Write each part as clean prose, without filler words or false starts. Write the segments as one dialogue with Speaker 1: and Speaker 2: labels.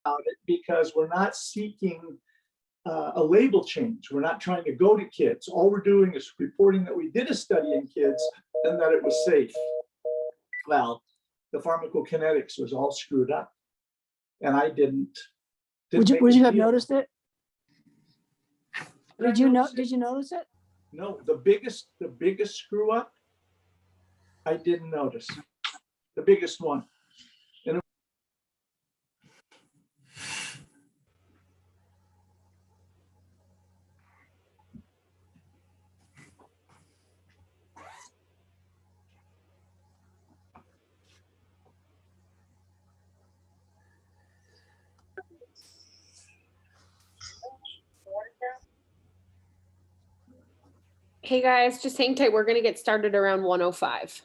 Speaker 1: about it because we're not seeking a label change. We're not trying to go to kids. All we're doing is reporting that we did a study in kids and that it was safe. Well, the pharmacokinetics was all screwed up, and I didn't
Speaker 2: Would you have noticed it? Did you notice it?
Speaker 1: No, the biggest screw up, I didn't notice. The biggest one.
Speaker 3: Hey guys, just hang tight. We're going to get started around 1:05.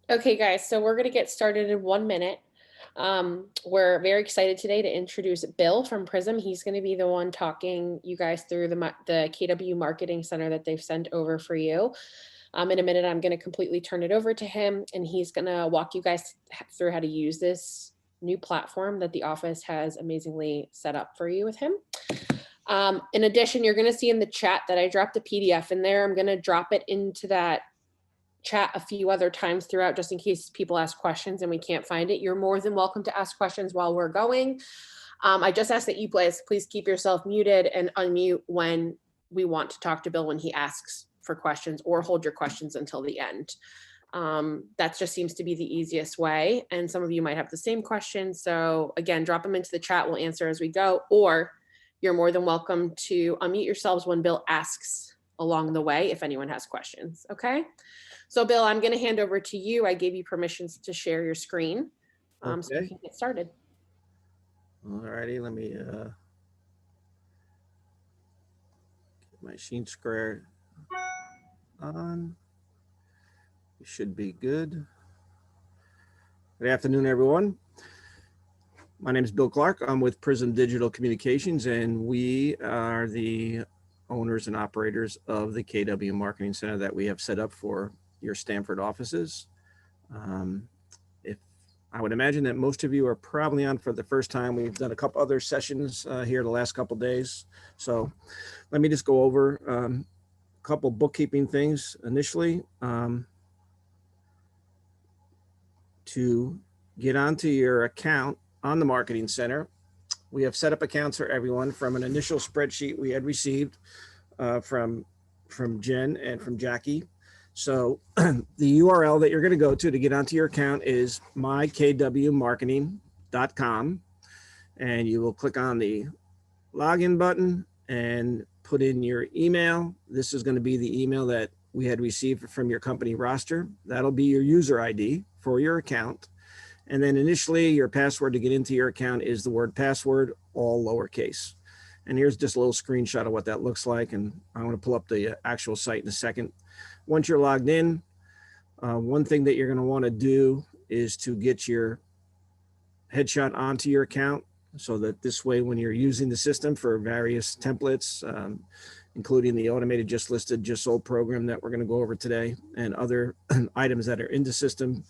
Speaker 3: Okay, guys, so we're going to get started in 1 minute. We're very excited today to introduce Bill from Prism. He's going to be the one talking you guys through the KW Marketing Center that they've sent over for you. In a minute, I'm going to completely turn it over to him, and he's going to walk you guys through how to use this new platform that the office has amazingly set up for you with him. In addition, you're going to see in the chat that I dropped a PDF in there. I'm going to drop it into that chat a few other times throughout, just in case people ask questions and we can't find it. You're more than welcome to ask questions while we're going. I just ask that you please keep yourself muted and unmute when we want to talk to Bill when he asks for questions, or hold your questions until the end. That just seems to be the easiest way. And some of you might have the same questions. So again, drop them into the chat. We'll answer as we go, or you're more than welcome to unmute yourselves when Bill asks along the way if anyone has questions. Okay. So Bill, I'm going to hand over to you. I gave you permissions to share your screen, so we can get started.
Speaker 4: All righty, let me get my sheen square on. It should be good. Good afternoon, everyone. My name is Bill Clark. I'm with Prism Digital Communications, and we are the owners and operators of the KW Marketing Center that we have set up for your Stanford offices. If I would imagine that most of you are probably on for the first time. We've done a couple other sessions here the last couple days. So let me just go over a couple bookkeeping things initially. To get onto your account on the Marketing Center, we have set up accounts for everyone from an initial spreadsheet we had received from Jen and from Jackie. So the URL that you're going to go to get onto your account is mykwmarketing.com, and you will click on the login button and put in your email. This is going to be the email that we had received from your company roster. That'll be your user ID for your account. And then initially your password to get into your account is the word password, all lowercase. And here's just a little screenshot of what that looks like. And I want to pull up the actual site in a second. Once you're logged in, one thing that you're going to want to do is to get your headshot onto your account, so that this way, when you're using the system for various templates, including the automated just listed, just sold program that we're going to go over today, and other items that are in the system,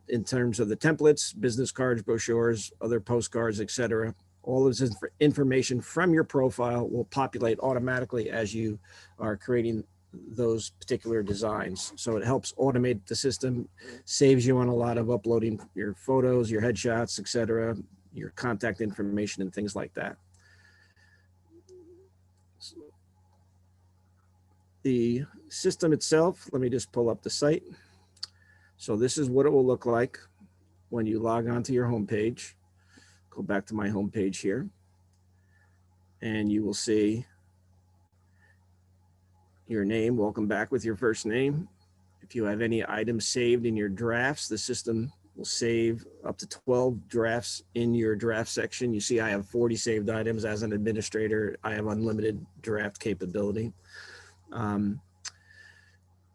Speaker 4: in terms of the templates, business cards, brochures, other postcards, etc. All of this information from your profile will populate automatically as you are creating those particular designs. So it helps automate the system, saves you on a lot of uploading your photos, your headshots, etc., your contact information and things like that. The system itself, let me just pull up the site. So this is what it will look like when you log onto your homepage. Go back to my homepage here, and you will see your name. Welcome back with your first name. If you have any items saved in your drafts, the system will save up to 12 drafts in your draft section. You see, I have 40 saved items. As an administrator, I have unlimited draft capability.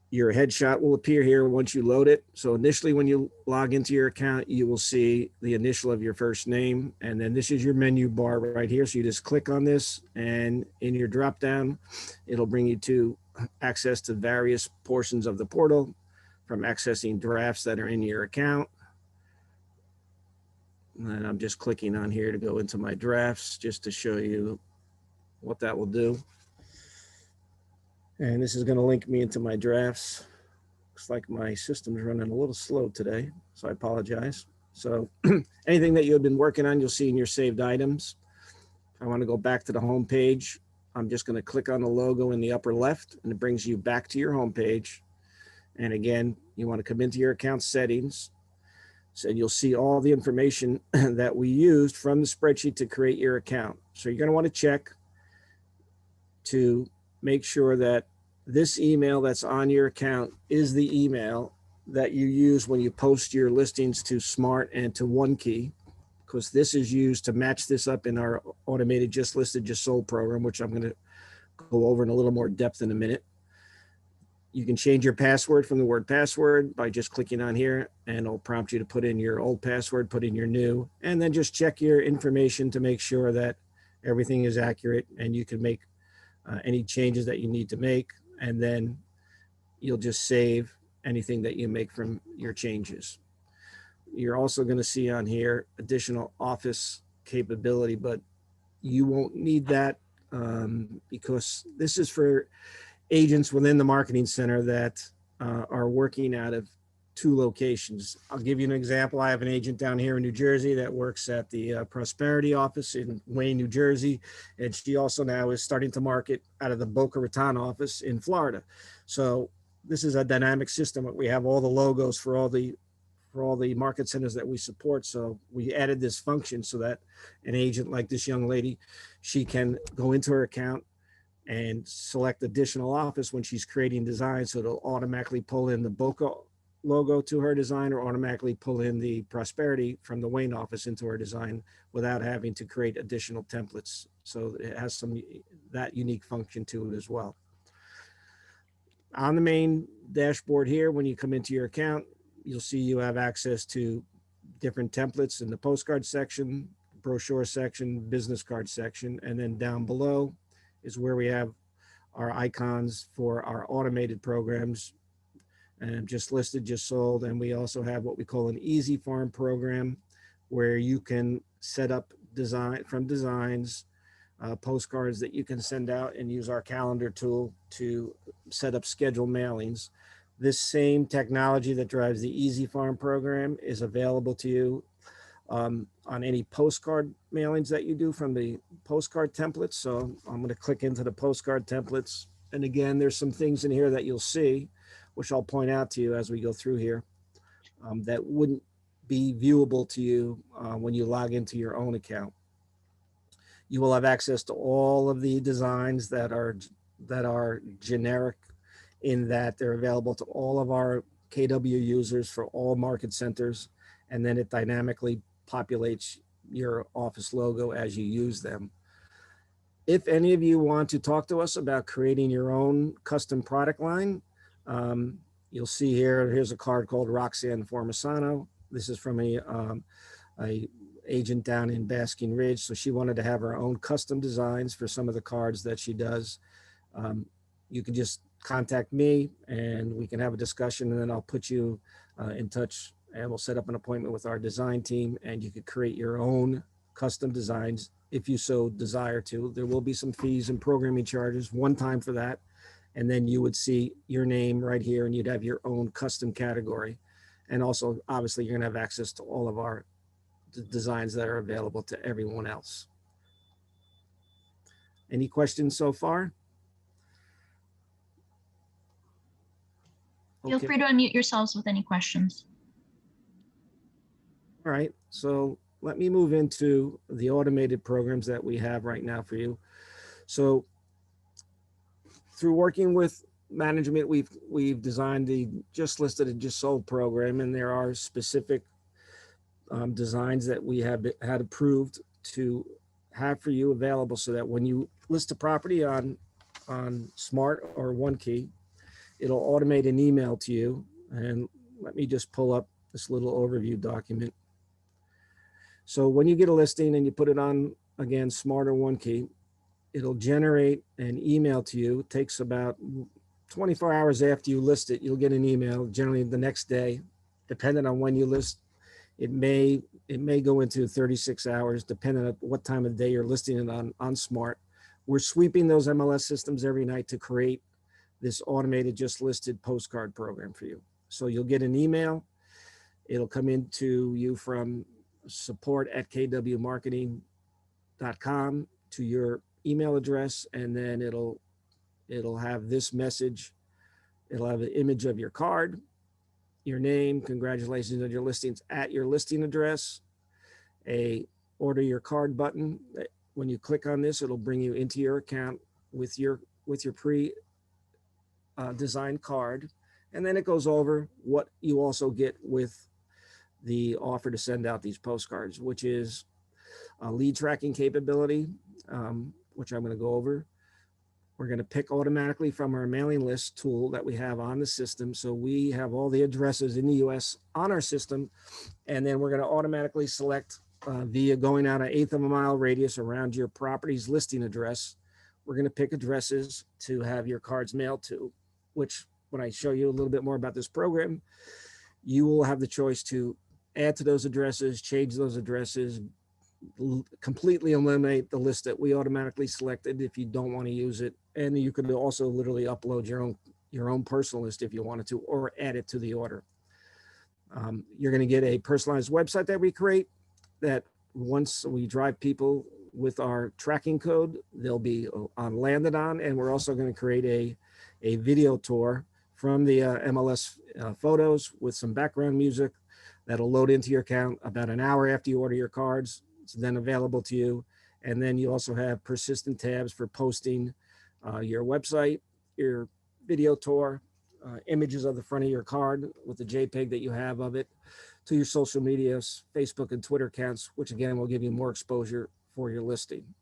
Speaker 4: Your headshot will appear here once you load it. So initially, when you log into your account, you will see the initial of your first name. And then this is your menu bar right here. So you just click on this, and in your drop down, it'll bring you to access to various portions of the portal, from accessing drafts that are in your account. And I'm just clicking on here to go into my drafts just to show you what that will do. And this is going to link me into my drafts. Looks like my system's running a little slow today, so I apologize. So anything that you have been working on, you'll see in your saved items. If I want to go back to the home page, I'm just going to click on the logo in the upper left, and it brings you back to your home page. And again, you want to come into your account settings. So you'll see all the information that we used from the spreadsheet to create your account. So you're going to want to check to make sure that this email that's on your account is the email that you use when you post your listings to Smart and to OneKey, because this is used to match this up in our automated just listed, just sold program, which I'm going to go over in a little more depth in a minute. You can change your password from the word password by just clicking on here, and it'll prompt you to put in your old password, put in your new, and then just check your information to make sure that everything is accurate, and you can make any changes that you need to make, and then you'll just save anything that you make from your changes. You're also going to see on here additional office capability, but you won't need that because this is for agents within the Marketing Center that are working out of 2 locations. I'll give you an example. I have an agent down here in New Jersey that works at the Prosperity office in Wayne, New Jersey. And she also now is starting to market out of the Boca Raton office in Florida. So this is a dynamic system. We have all the logos for all the market centers that we support. So we added this function so that an agent like this young lady, she can go into her account and select additional office when she's creating designs. So it'll automatically pull in the Boca logo to her design, or automatically pull in the Prosperity from the Wayne office into her design without having to create additional templates. So it has that unique function to it as well. On the main dashboard here, when you come into your account, you'll see you have access to different templates in the postcard section, brochure section, business card section, and then down below is where we have our icons for our automated programs. and just listed, just sold. And we also have what we call an easy farm program, where you can set up designs, postcards that you can send out and use our calendar tool to set up scheduled mailings. This same technology that drives the Easy Farm program is available to you on any postcard mailings that you do from the postcard templates. So I'm going to click into the postcard templates. And again, there's some things in here that you'll see, which I'll point out to you as we go through here, that wouldn't be viewable to you when you log into your own account. You will have access to all of the designs that are generic, in that they're available to all of our KW users for all market centers, and then it dynamically populates your office logo as you use them. If any of you want to talk to us about creating your own custom product line, you'll see here's a card called Roxanne Formisano. This is from a agent down in Basking Ridge. So she wanted to have her own custom designs for some of the cards that she does. You can just contact me and we can have a discussion, and then I'll put you in touch, and we'll set up an appointment with our design team, and you could create your own custom designs if you so desire to. There will be some fees and programming charges one time for that. And then you would see your name right here, and you'd have your own custom category. And also, obviously, you're gonna have access to all of our designs that are available to everyone else. Any questions so far?
Speaker 5: Feel free to unmute yourselves with any questions.
Speaker 4: All right, so let me move into the automated programs that we have right now for you. So through working with management, we've designed the just listed and just sold program, and there are specific designs that we have had approved to have for you available, so that when you list a property on Smart or OneKey, it'll automate an email to you. And let me just pull up this little overview document. So when you get a listing and you put it on, again, Smart or OneKey, it'll generate an email to you. It takes about 24 hours after you list it. You'll get an email, generally the next day, depending on when you list. It may go into 36 hours, depending on what time of day you're listing it on Smart. We're sweeping those MLS systems every night to create this automated just listed postcard program for you. So you'll get an email. It'll come into you from support@kwmarketing.com to your email address, and then it'll have this message. It'll have an image of your card, your name, congratulations on your listings at your listing address, a order your card button. When you click on this, it'll bring you into your account with your designed card. And then it goes over what you also get with the offer to send out these postcards, which is a lead tracking capability, which I'm going to go over. We're going to pick automatically from our mailing list tool that we have on the system. So we have all the addresses in the US on our system, and then we're going to automatically select via going out an 1/8 of a mile radius around your property's listing address. We're going to pick addresses to have your cards mailed to, which when I show you a little bit more about this program, you will have the choice to add to those addresses, change those addresses, completely eliminate the list that we automatically selected if you don't want to use it. And you could also literally upload your own personal list if you wanted to, or add it to the order. You're going to get a personalized website that we create, that once we drive people with our tracking code, they'll be landed on. And we're also going to create a video tour from the MLS photos with some background music that'll load into your account about an hour after you order your cards. It's then available to you. And then you also have persistent tabs for posting your website, your video tour, images of the front of your card with the JPEG that you have of it, to your social medias, Facebook and Twitter accounts, which again will give you more exposure for your listing.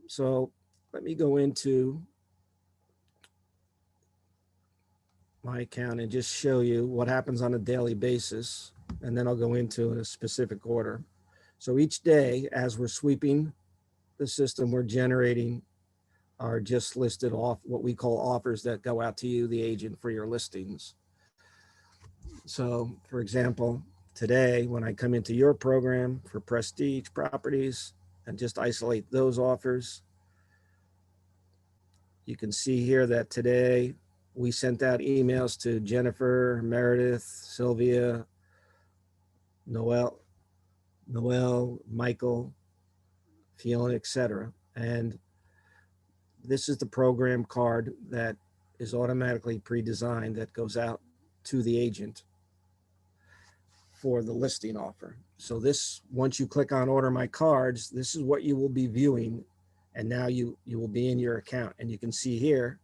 Speaker 4: So let me go into my account and just show you what happens on a daily basis, and then I'll go into a specific order. So each day, as we're sweeping the system, we're generating are just listed off what we call offers that go out to you, the agent, for your listings. So for example, today, when I come into your program for prestige properties and just isolate those offers, you can see here that today we sent out emails to Jennifer, Meredith, Sylvia, Noel, Michael, Fiona, etc. And this is the program card that is automatically pre-designed that goes out to the agent for the listing offer. So this, once you click on order my cards, this is what you will be viewing. And now you will be in your account. And you can see here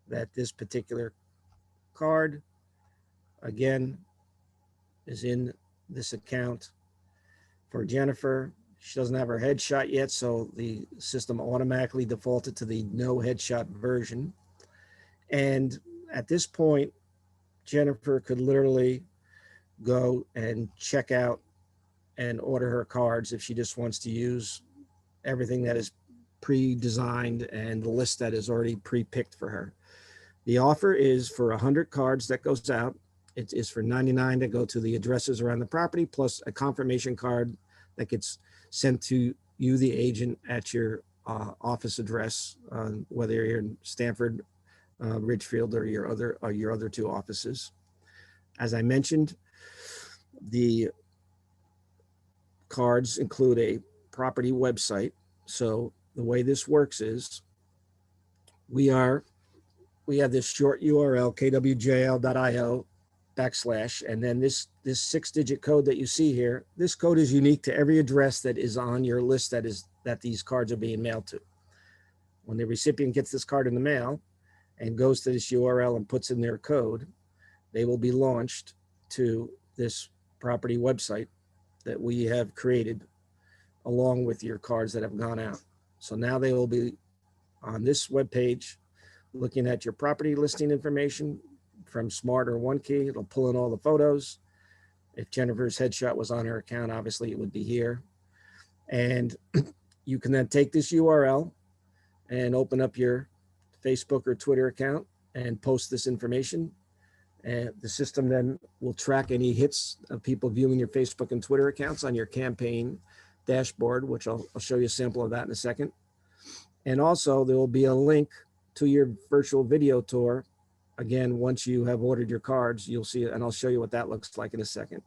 Speaker 4: that this particular card, again, is in this account for Jennifer. She doesn't have her headshot yet, so the system automatically defaulted to the no headshot version. And at this point, Jennifer could literally go and check out and order her cards if she just wants to use everything that is pre-designed and the list that is already pre-picked for her. The offer is for 100 cards that goes out. It is for 99 that go to the addresses around the property, plus a confirmation card that gets sent to you, the agent, at your office address, whether you're in Stanford, Ridgefield, or your other two offices. As I mentioned, the cards include a property website. So the way this works is we have this short URL, kwjl.io / and then this 6-digit code that you see here. This code is unique to every address that is on your list that these cards are being mailed to. When the recipient gets this card in the mail and goes to this URL and puts in their code, they will be launched to this property website that we have created along with your cards that have gone out. So now they will be on this webpage looking at your property listing information from Smart or OneKey. It'll pull in all the photos. If Jennifer's headshot was on her account, obviously it would be here. And you can then take this URL and open up your Facebook or Twitter account and post this information. And the system then will track any hits of people viewing your Facebook and Twitter accounts on your campaign dashboard, which I'll show you a sample of that in a second. And also there will be a link to your virtual video tour. Again, once you have ordered your cards, you'll see it, and I'll show you what that looks like in a second.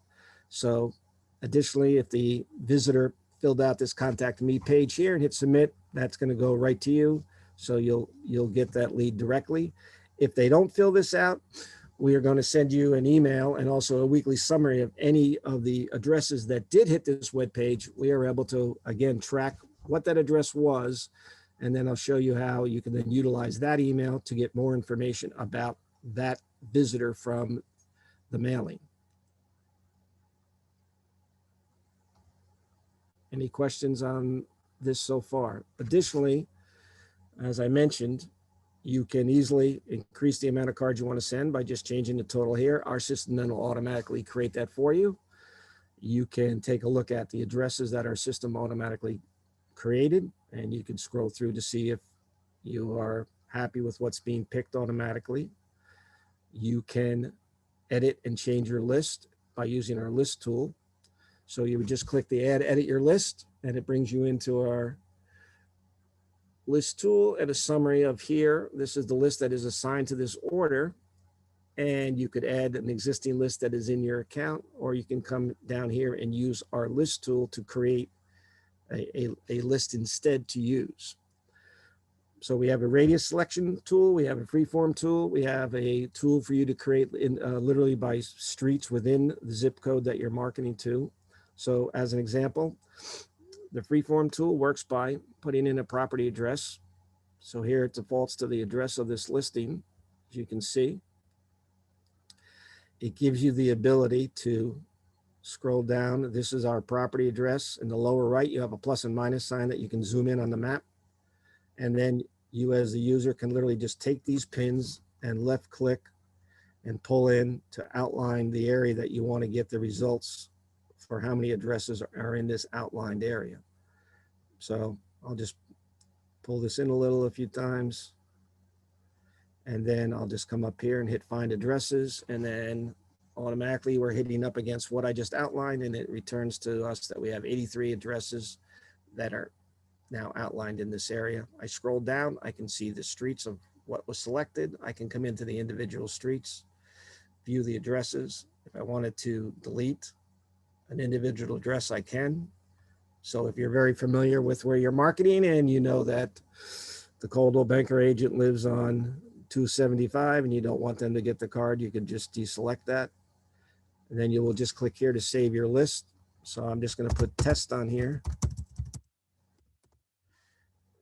Speaker 4: So additionally, if the visitor filled out this contact me page here and hit submit, that's going to go right to you. So you'll get that lead directly. If they don't fill this out, we are going to send you an email and also a weekly summary of any of the addresses that did hit this web page. We are able to, again, track what that address was, and then I'll show you how you can then utilize that email to get more information about that visitor from the mailing. Any questions on this so far? Additionally, as I mentioned, you can easily increase the amount of cards you want to send by just changing the total here. Our system then will automatically create that for you. You can take a look at the addresses that our system automatically created, and you can scroll through to see if you are happy with what's being picked automatically. You can edit and change your list by using our list tool. So you would just click the edit your list, and it brings you into our list tool and a summary of here. This is the list that is assigned to this order. And you could add an existing list that is in your account, or you can come down here and use our list tool to create a list instead to use. So we have a radius selection tool, we have a freeform tool, we have a tool for you to create literally by streets within the zip code that you're marketing to. So as an example, the freeform tool works by putting in a property address. So here it defaults to the address of this listing, as you can see. It gives you the ability to scroll down. This is our property address. In the lower right, you have a plus and minus sign that you can zoom in on the map. And then you as the user can literally just take these pins and left click and pull in to outline the area that you want to get the results for how many addresses are in this outlined area. So I'll just pull this in a few times. And then I'll just come up here and hit find addresses. And then automatically we're hitting up against what I just outlined, and it returns to us that we have 83 addresses that are now outlined in this area. I scroll down, I can see the streets of what was selected. I can come into the individual streets, view the addresses. If I wanted to delete an individual address, I can. So if you're very familiar with where you're marketing and you know that the Coldwell Banker agent lives on 275 and you don't want them to get the card, you can just deselect that. And then you will just click here to save your list. So I'm just going to put test on here.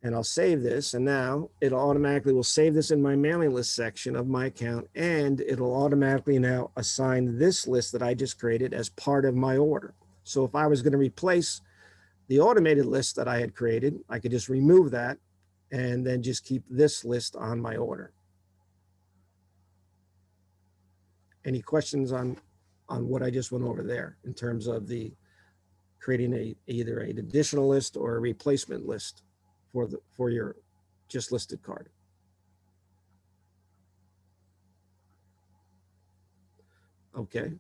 Speaker 4: And I'll save this, and now it'll automatically will save this in my mailing list section of my account, and it'll automatically now assign this list that I just created as part of my order. So if I was going to replace the automated list that I had created, I could just remove that and then just keep this list on my order. Any questions on what I just went over there in terms of the creating either an additional list or a replacement list for your just listed card? Okay, I'm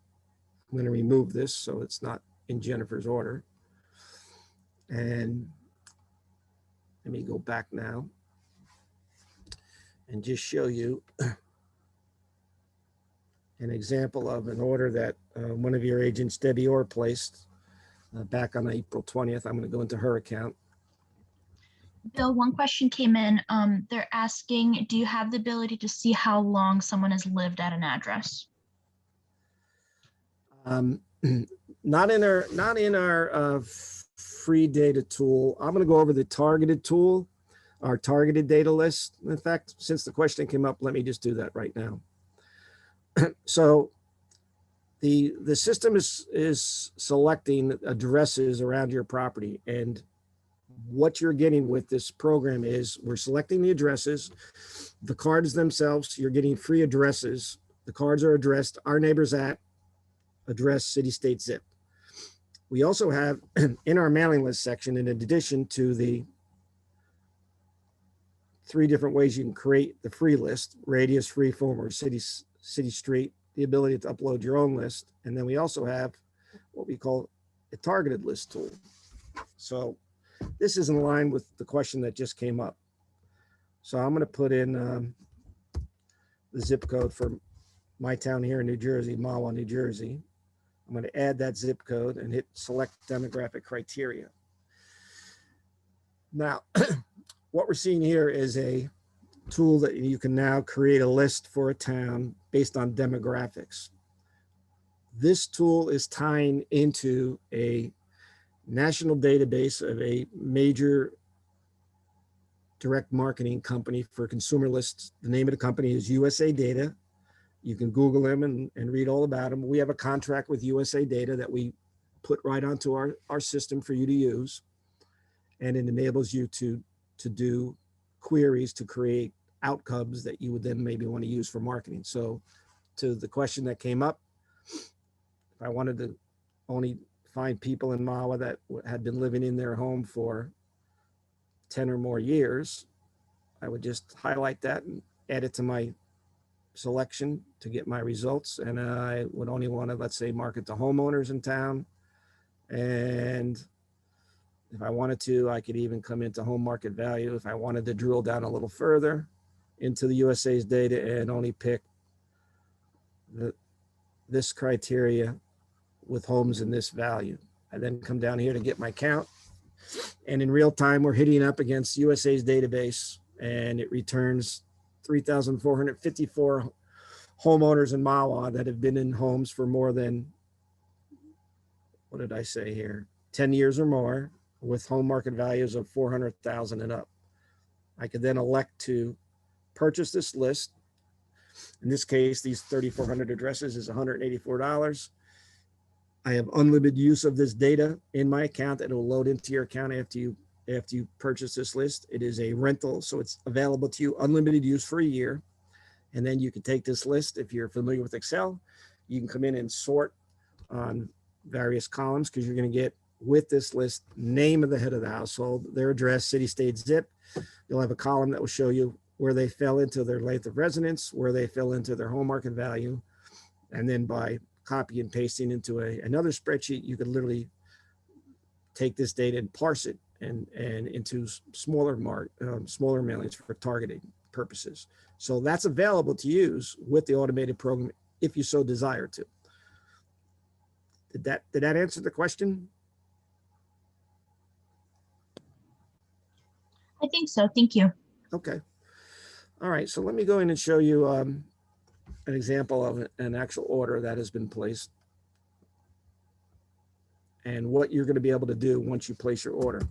Speaker 4: going to remove this so it's not in Jennifer's order. And let me go back now and just show you an example of an order that one of your agents, Debbie Orr, placed back on April 20th. I'm going to go into her account.
Speaker 5: Bill, one question came in. They're asking, do you have the ability to see how long someone has lived at an address?
Speaker 4: Not in our free data tool. I'm going to go over the targeted tool, our targeted data list. In fact, since the question came up, let me just do that right now. So the system is selecting addresses around your property, and what you're getting with this program is we're selecting the addresses, the cards themselves, you're getting free addresses. The cards are addressed, our neighbors at, address, city, state, zip. We also have in our mailing list section, in addition to the 3 different ways you can create the free list: radius, free form, or city, street, the ability to upload your own list. And then we also have what we call a targeted list tool. So this is in line with the question that just came up. So I'm going to put in the zip code for my town here in New Jersey, Mahwah, New Jersey. I'm going to add that zip code and hit select demographic criteria. Now, what we're seeing here is a tool that you can now create a list for a town based on demographics. This tool is tying into a national database of a major direct marketing company for consumer lists. The name of the company is USA Data. You can Google them and read all about them. We have a contract with USA Data that we put right onto our system for you to use. And it enables you to do queries to create outcomes that you would then maybe want to use for marketing. So to the question that came up, if I wanted to only find people in Mahwah that had been living in their home for 10 or more years, I would just highlight that and add it to my selection to get my results. And I would only want to, let's say, market to homeowners in town. And if I wanted to, I could even come into home market value if I wanted to drill down a little further into the USA's data and only pick this criteria with homes in this value. I then come down here to get my count. And in real time, we're hitting up against USA's database, and it returns 3,454 homeowners in Mahwah that have been in homes for more than, what did I say here, 10 years or more, with home market values of 400,000 and up. I could then elect to purchase this list. In this case, these 3,400 addresses is $184. I have unlimited use of this data in my account that will load into your account after you purchase this list. It is a rental, so it's available to you, unlimited use for a year. And then you can take this list. If you're familiar with Excel, you can come in and sort on various columns, because you're going to get with this list name of the head of the household, their address, city, state, zip. you'll have a column that will show you where they fell into their length of residence, where they fell into their home market value. And then by copy and pasting into another spreadsheet, you could literally take this data and parse it and into smaller mailings for targeting purposes. So that's available to use with the automated program if you so desire to. Did that answer the question?
Speaker 5: I think so. Thank you.
Speaker 4: Okay. All right. So let me go in and show you an example of an actual order that has been placed and what you're going to be able to do once you place your order.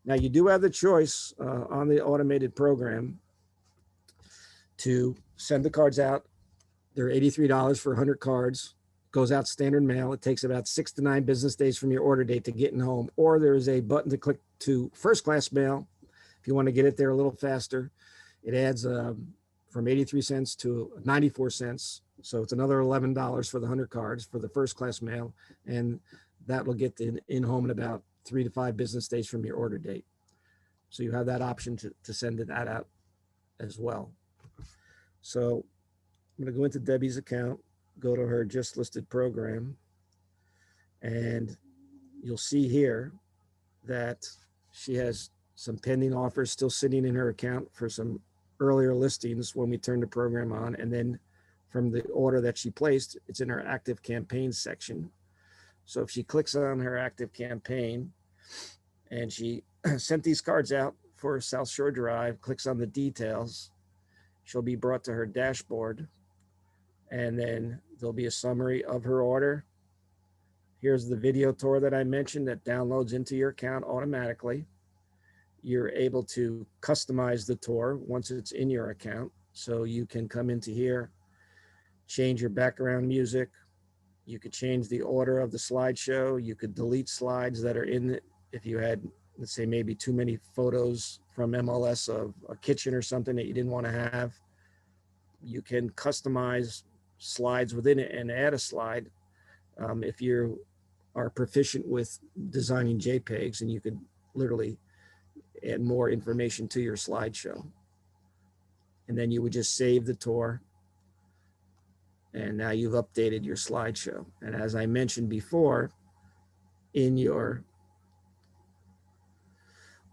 Speaker 4: Now, you do have the choice on the automated program to send the cards out. They're $83 for 100 cards. Goes out standard mail. It takes about 6 to 9 business days from your order date to get in home. Or there is a button to click to first class mail if you want to get it there a little faster. It adds from 83 cents to 94 cents. So it's another $11 for the 100 cards for the first class mail. And that will get in home in about 3 to 5 business days from your order date. So you have that option to send that out as well. So I'm going to go into Debbie's account, go to her just listed program, and you'll see here that she has some pending offers still sitting in her account for some earlier listings when we turned the program on. And then from the order that she placed, it's in her active campaigns section. So if she clicks on her active campaign and she sent these cards out for South Shore Drive, clicks on the details, she'll be brought to her dashboard, and then there'll be a summary of her order. Here's the video tour that I mentioned that downloads into your account automatically. You're able to customize the tour once it's in your account. So you can come into here, change your background music. You could change the order of the slideshow. You could delete slides that are in it. If you had, let's say, maybe too many photos from MLS of a kitchen or something that you didn't want to have, you can customize slides within it and add a slide. If you are proficient with designing JPEGs, and you could literally add more information to your slideshow. And then you would just save the tour. And now you've updated your slideshow. And as I mentioned before, in your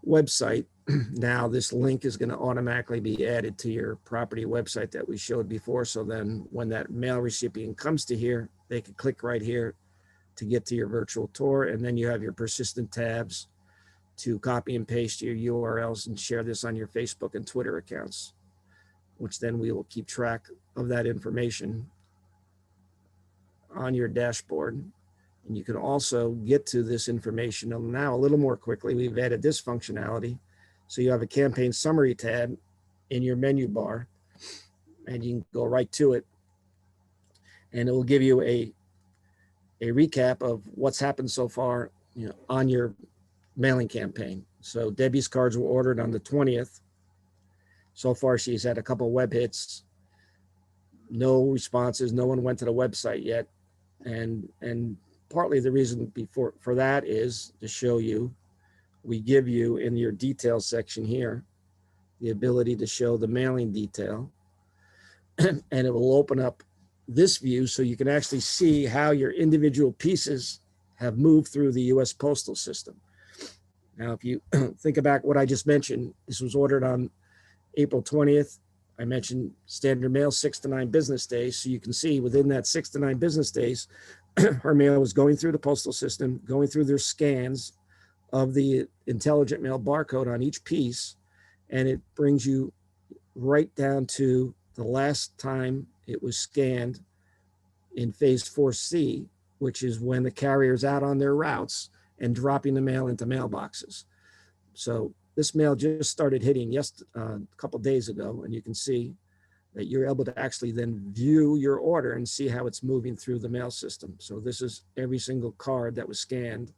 Speaker 4: website, now this link is going to automatically be added to your property website that we showed before. So then when that mail recipient comes to here, they can click right here to get to your virtual tour. And then you have your persistent tabs to copy and paste your URLs and share this on your Facebook and Twitter accounts, which then we will keep track of that information on your dashboard. And you can also get to this information now a little more quickly. We've added this functionality. So you have a campaign summary tab in your menu bar, and you can go right to it. And it will give you a recap of what's happened so far, on your mailing campaign. So Debbie's cards were ordered on the 20th. So far, she's had a couple web hits, no responses. No one went to the website yet. And partly the reason for that is to show you, we give you in your details section here, the ability to show the mailing detail, and it will open up this view so you can actually see how your individual pieces have moved through the US postal system. Now, if you think about what I just mentioned, this was ordered on April 20th. I mentioned standard mail, 6 to 9 business days. So you can see within that 6 to 9 business days, her mail was going through the postal system, going through their scans of the intelligent mail barcode on each piece. And it brings you right down to the last time it was scanned in phase 4C, which is when the carrier's out on their routes and dropping the mail into mailboxes. So this mail just started hitting a couple days ago, and you can see that you're able to actually then view your order and see how it's moving through the mail system. So this is every single card that was scanned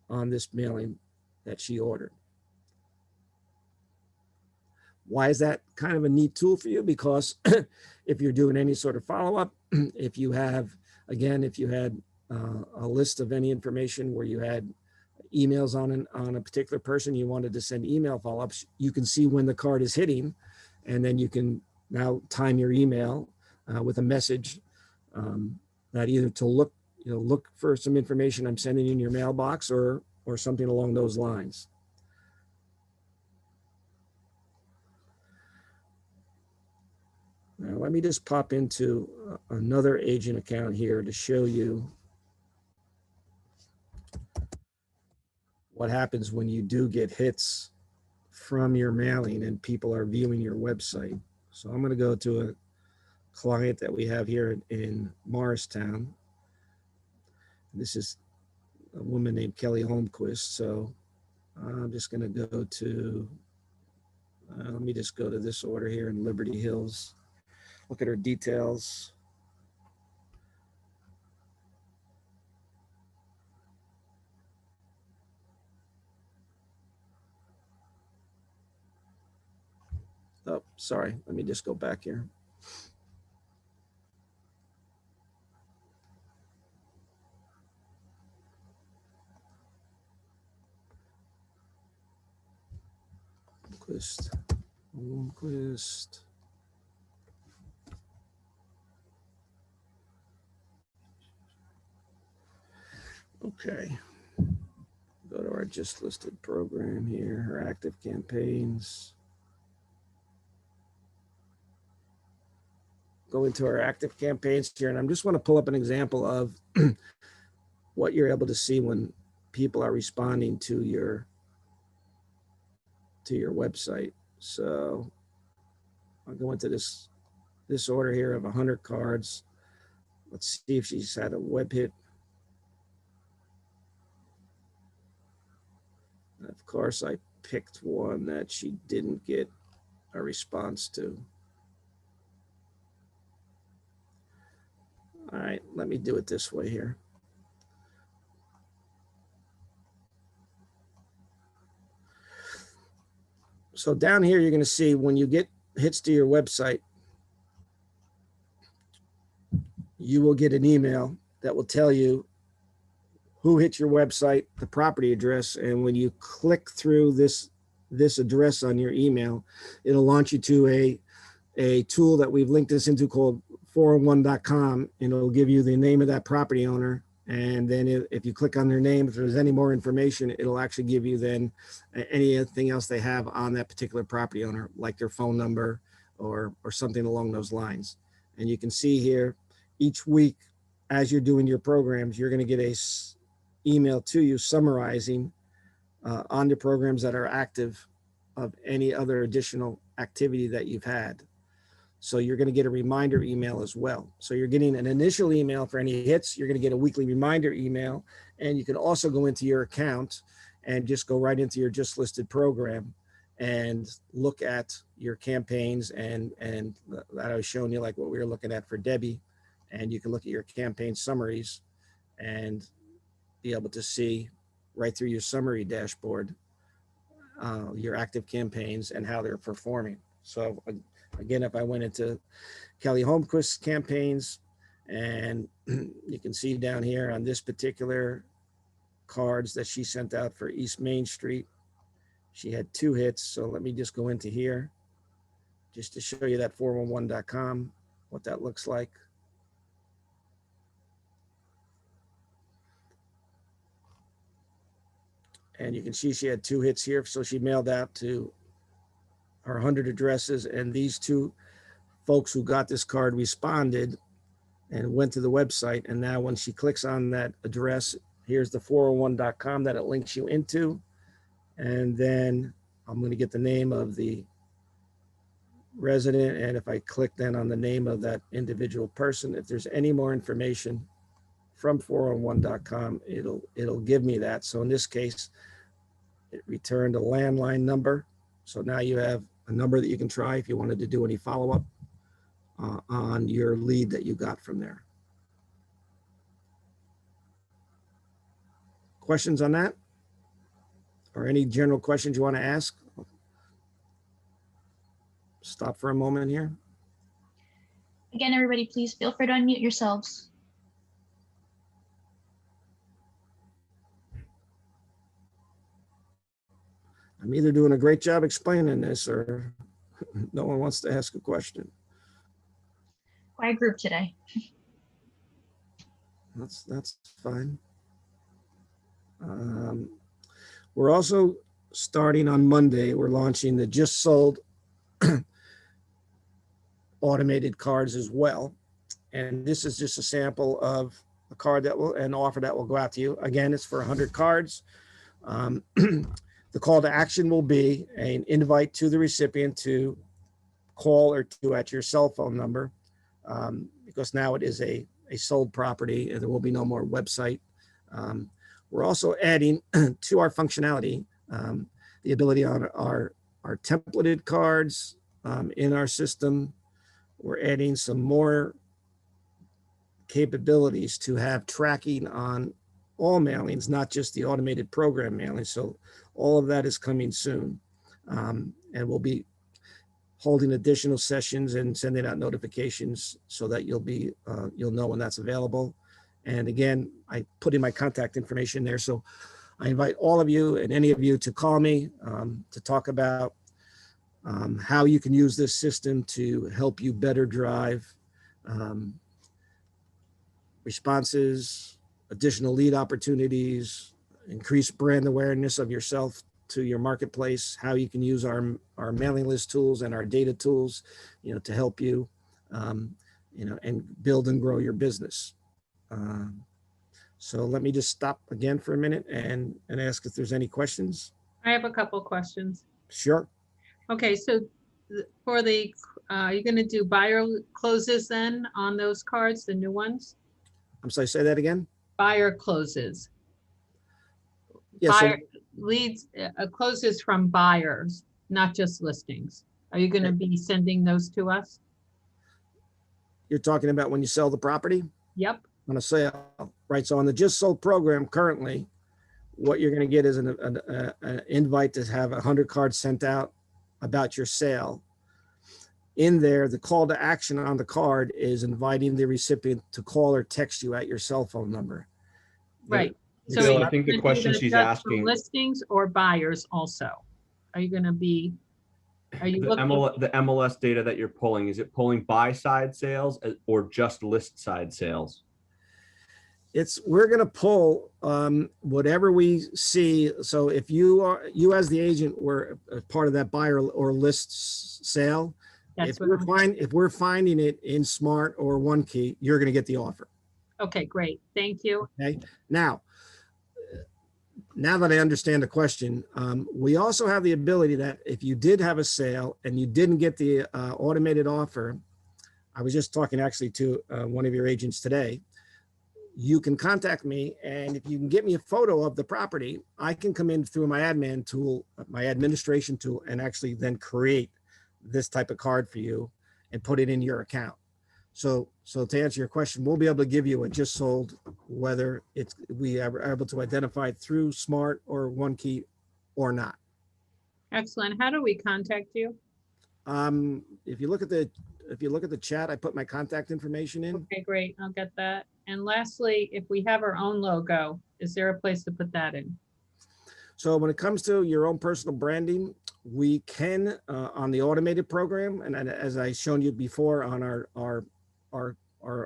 Speaker 4: on this mailing that she ordered. Why is that kind of a neat tool for you? Because if you're doing any sort of follow-up, if you had a list of any information where you had, emails on a particular person, you wanted to send email follow-ups, you can see when the card is hitting, and then you can now time your email with a message that either to look for some information I'm sending in your mailbox or something along those lines. Now let me just pop into another agent account here to show you what happens when you do get hits from your mailing and people are viewing your website. So I'm going to go to a client that we have here in Morristown. This is a woman named Kelly Holmquist. So I'm just going to go to, let me just go to this order here in Liberty Hills. Look at her details. Oh, sorry. Let me just go back here. Holmquist. Okay. Go to our just listed program here, her active campaigns. Go into our active campaigns here, and I just want to pull up an example of what you're able to see when people are responding to your website. So I'll go into this order here of 100 cards. Let's see if she's had a web hit. And of course, I picked one that she didn't get a response to. All right, let me do it this way here. So down here, you're going to see when you get hits to your website, you will get an email that will tell you who hit your website, the property address, and when you click through this address on your email, it'll launch you to a tool that we've linked this into called 401.com, and it'll give you the name of that property owner. And then if you click on their name, if there's any more information, it'll actually give you then anything else they have on that particular property owner, like their phone number or something along those lines. And you can see here, each week, as you're doing your programs, you're going to get a email to you summarizing on the programs that are active of any other additional activity that you've had. So you're going to get a reminder email as well. So you're getting an initial email for any hits. You're going to get a weekly reminder email. And you can also go into your account and just go right into your just listed program and look at your campaigns and that I was showing you, like what we were looking at for Debbie. And you can look at your campaign summaries and be able to see right through your summary dashboard your active campaigns and how they're performing. So again, if I went into Kelly Holmquist's campaigns, and you can see down here on this particular cards that she sent out for East Main Street, she had 2 hits. So let me just go into here just to show you that 411.com, what that looks like. And you can see she had 2 hits here. So she mailed out to her 100 addresses, and these 2 folks who got this card responded and went to the website. And now when she clicks on that address, here's the 401.com that it links you into. And then I'm going to get the name of the resident. And if I click then on the name of that individual person, if there's any more information from 401.com, it'll give me that. So in this case, it returned a landline number. So now you have a number that you can try if you wanted to do any follow-up on your lead that you got from there. Questions on that? Or any general questions you want to ask? Stop for a moment here.
Speaker 5: Again, everybody, please feel free to unmute yourselves.
Speaker 4: I'm either doing a great job explaining this or no one wants to ask a question.
Speaker 5: Quiet group today.
Speaker 4: That's fine. We're also starting on Monday, we're launching the just sold automated cards as well. And this is just a sample of a card that will, an offer that will go out to you. Again, it's for 100 cards. The call to action will be an invite to the recipient to call or to at your cell phone number, because now it is a sold property and there will be no more website. We're also adding to our functionality the ability on our templated cards in our system. We're adding some more capabilities to have tracking on all mailings, not just the automated program mailings. So all of that is coming soon. And we'll be holding additional sessions and sending out notifications so that you'll know when that's available. And again, I put in my contact information there. So I invite all of you and any of you to call me to talk about how you can use this system to help you better drive responses, additional lead opportunities, increase brand awareness of yourself to your marketplace, how you can use our mailing list tools and our data tools, to help you, and build and grow your business. So let me just stop again for a minute and ask if there's any questions.
Speaker 6: I have a couple questions.
Speaker 4: Sure.
Speaker 6: Okay, so for the, you're going to do buyer closes then on those cards, the new ones?
Speaker 4: I'm sorry, say that again.
Speaker 6: Buyer closes.
Speaker 4: Yeah, so
Speaker 6: Buyer leads, closes from buyers, not just listings. Are you going to be sending those to us?
Speaker 4: you're talking about when you sell the property
Speaker 6: Yep.
Speaker 4: on a sale, right? So on the just sold program currently, what you're going to get is an invite to have 100 cards sent out about your sale. In there, the call to action on the card is inviting the recipient to call or text you at your cell phone number.
Speaker 6: Right. So
Speaker 7: Bill,
Speaker 6: are
Speaker 7: I
Speaker 6: you
Speaker 7: think the
Speaker 6: gonna do
Speaker 7: question
Speaker 6: that
Speaker 7: she's
Speaker 6: just for
Speaker 7: asking,
Speaker 6: listings or buyers also? Are you going to be, are you looking?
Speaker 7: the MLS data that you're pulling, is it pulling buy side sales or just list side sales?
Speaker 4: We're going to pull whatever we see. So if you as the agent were a part of that buyer or list sale,
Speaker 6: That's
Speaker 4: if we're finding it in Smart or One Key, you're going to get the offer.
Speaker 6: Okay, great. Thank you.
Speaker 4: Okay. Now that I understand the question, we also have the ability that if you did have a sale and you didn't get the automated offer, I was just talking actually to one of your agents today, you can contact me, and if you can get me a photo of the property, I can come in through my admin tool, my administration tool, and actually then create this type of card for you and put it in your account. So to answer your question, we'll be able to give you a just sold, whether we are able to identify it through Smart or One Key or not.
Speaker 6: Excellent. How do we contact you?
Speaker 4: If you look at the chat, I put my contact information in.
Speaker 6: Okay, great. I'll get that. And lastly, if we have our own logo, is there a place to put that in?
Speaker 4: So when it comes to your own personal branding, we can on the automated program, and as I shown you before on our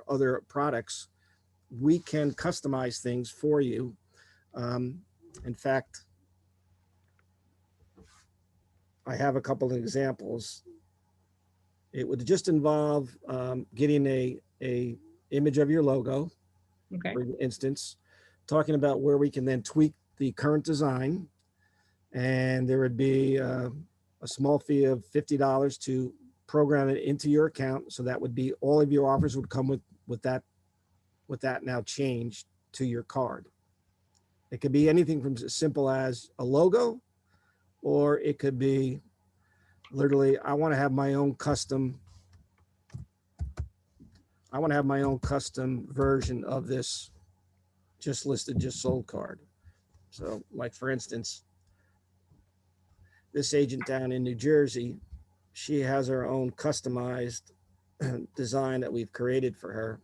Speaker 4: other products, we can customize things for you. In fact, I have a couple of examples. It would just involve getting a image of your logo,
Speaker 6: Okay,
Speaker 4: for instance, talking about where we can then tweak the current design. And there would be a small fee of $50 to program it into your account. So that would be all of your offers would come with that now changed to your card. It could be anything from as simple as a logo, or it could be literally, I want to have my own custom version of this just listed, just sold card. So like, for instance, this agent down in New Jersey, she has her own customized design that we've created for her.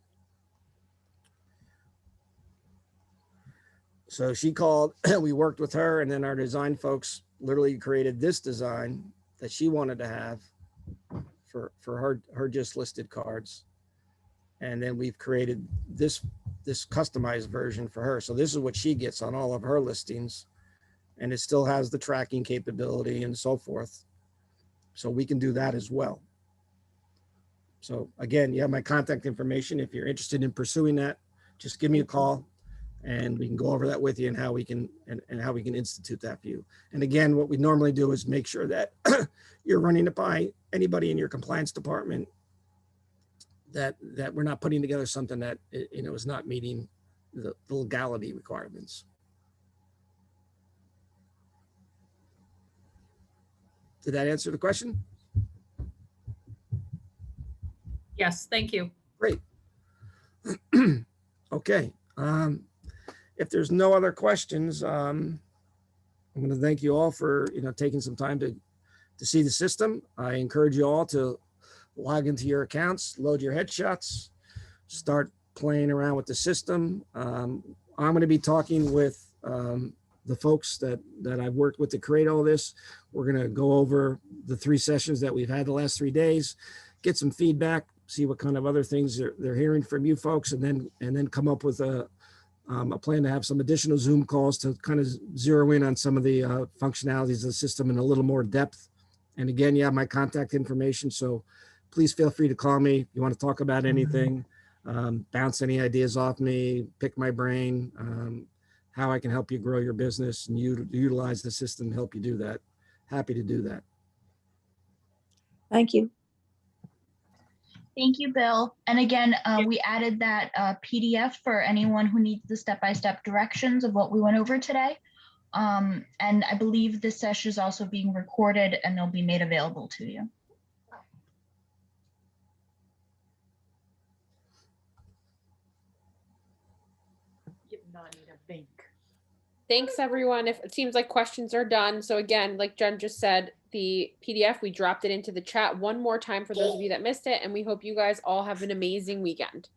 Speaker 4: So she called, we worked with her, and then our design folks, literally created this design that she wanted to have for her just listed cards. And then we've created this customized version for her. So this is what she gets on all of her listings. And it still has the tracking capability and so forth. So we can do that as well. So again, you have my contact information. If you're interested in pursuing that, just give me a call and we can go over that with you and how we can and how we can institute that for you. And again, what we normally do is make sure that you're running it by anybody in your compliance department, that we're not putting together something that is not meeting the legality requirements. Did that answer the question?
Speaker 6: Yes, thank you.
Speaker 4: Great. Okay. If there's no other questions, I'm going to thank you all for taking some time to see the system. I encourage you all to log into your accounts, load your headshots, start playing around with the system. I'm going to be talking with the folks that I've worked with to create all this. We're going to go over the 3 sessions that we've had the last 3 days, get some feedback, see what kind of other things they're hearing from you folks, and then come up with a plan to have some additional Zoom calls to kind of zero in on some of the functionalities of the system in a little more depth. And again, you have my contact information, so please feel free to call me if you want to talk about anything, bounce any ideas off me, pick my brain, how I can help you grow your business and utilize the system to help you do that. Happy to do that.
Speaker 2: Thank you.
Speaker 5: Thank you, Bill. And again, we added that PDF for anyone who needs the step-by-step directions of what we went over today. And I believe this session is also being recorded and they'll be made available to you.
Speaker 3: Thanks, everyone. If it seems like questions are done. So again, like Jen just said, the PDF, we dropped it into the chat one more time for those of you that missed it. And we hope you guys all have an amazing weekend.